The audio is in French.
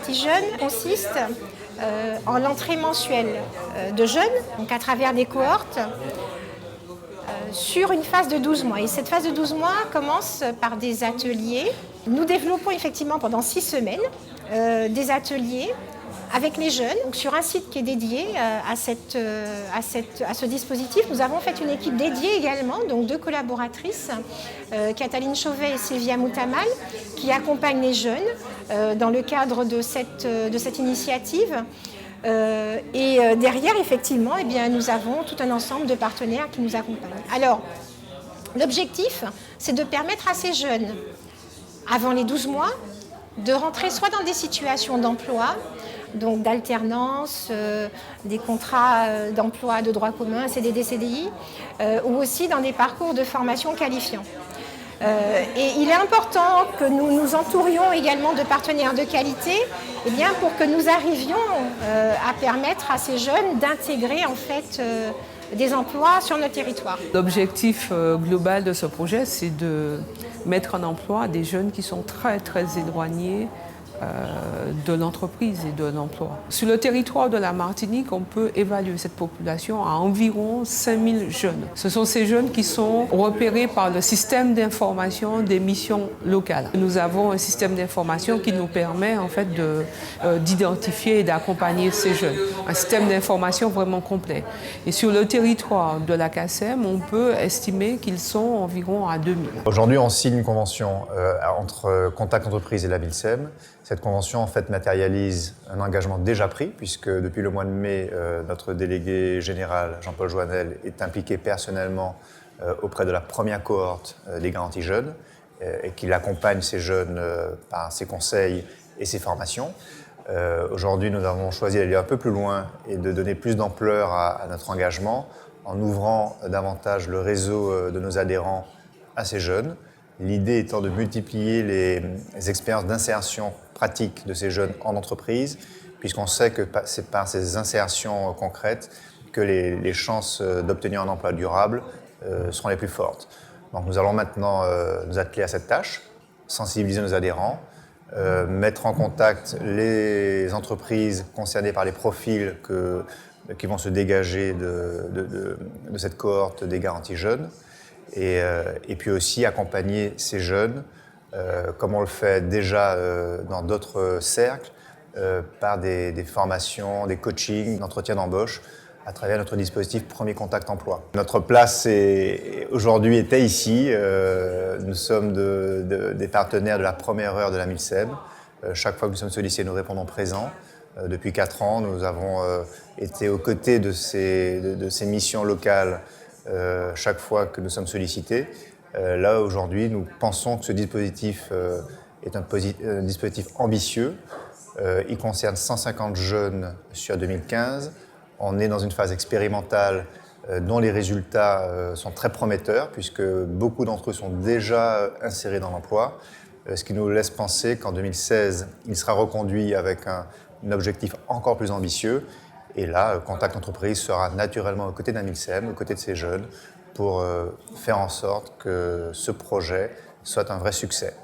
garantie jeunes consiste en l'entrée mensuelle de jeunes, donc à travers des cohortes, sur une phase de 12 mois. Et cette phase de 12 mois commence par des ateliers. Nous développons effectivement pendant 6 semaines des ateliers avec les jeunes, donc sur un site qui est dédié à ce dispositif. Nous avons fait une équipe dédiée également, donc 2 collaboratrices, Cataline Chauvet et Sylvia Moutamal, qui accompagnent les jeunes dans le cadre de cette initiative. Derrière, effectivement, eh bien, nous avons tout un ensemble de partenaires qui nous accompagnent. Alors, l'objectif, c'est de permettre à ces jeunes, avant les 12 mois, de rentrer soit dans des situations d'emploi, donc d'alternance, des contrats d'emploi de droit commun, CDD, CDI, ou aussi dans des parcours de formation qualifiants. Et il est important que nous nous entourions également de partenaires de qualité, eh bien, pour que nous arrivions à permettre à ces jeunes d'intégrer en fait des emplois sur notre territoire. L'objectif global de ce projet, c'est de mettre en emploi des jeunes qui sont très éloignés de l'entreprise et de l'emploi. Sur le territoire de la Martinique, on peut évaluer cette population à environ 5000 jeunes. Ce sont ces jeunes qui sont repérés par le système d'information des missions locales. Nous avons un système d'information qui nous permet en fait d'identifier et d'accompagner ces jeunes. Un système d'information vraiment complet. Et sur le territoire de la CACEM, on peut estimer qu'ils sont environ à 2000. Aujourd'hui, on signe une convention entre Contact Entreprise et la MILSEM. Cette convention en fait matérialise un engagement déjà pris puisque depuis le mois de mai, notre délégué général Jean-Paul Joannel est impliqué personnellement auprès de la première cohorte des garanties jeunes et qu'il accompagne ces jeunes par ses conseils et ses formations. Aujourd'hui, nous avons choisi d'aller un peu plus loin et de donner plus d'ampleur à notre engagement en ouvrant davantage le réseau de nos adhérents à ces jeunes. L'idée étant de multiplier les expériences d'insertion pratique de ces jeunes en entreprise, puisqu'on sait que c'est par ces insertions concrètes que les chances d'obtenir un emploi durable seront les plus fortes. Donc nous allons maintenant nous atteler à cette tâche, sensibiliser nos adhérents, mettre en contact les entreprises concernées par les profils qui vont se dégager de cette cohorte des garanties jeunes, et puis aussi accompagner ces jeunes, comme on le fait déjà dans d'autres cercles, par des formations, des coachings, d'entretien d'embauche, à travers notre dispositif Premier Contact Emploi. Notre place aujourd'hui était ici. Nous sommes des partenaires de la première heure de la MILSEM. Chaque fois que nous sommes sollicités, nous répondons présents. Depuis 4 ans, nous avons été aux côtés de ces missions locales chaque fois que nous sommes sollicités. Là, aujourd'hui, nous pensons que ce dispositif est un dispositif ambitieux. Il concerne 150 jeunes sur 2015. On est dans une phase expérimentale dont les résultats sont très prometteurs puisque beaucoup d'entre eux sont déjà insérés dans l'emploi, ce qui nous laisse penser qu'en 2016, il sera reconduit avec un objectif encore plus ambitieux. Et là, Contact Entreprise sera naturellement aux côtés d'un MILSEM, aux côtés de ces jeunes, pour faire en sorte que ce projet soit un vrai succès.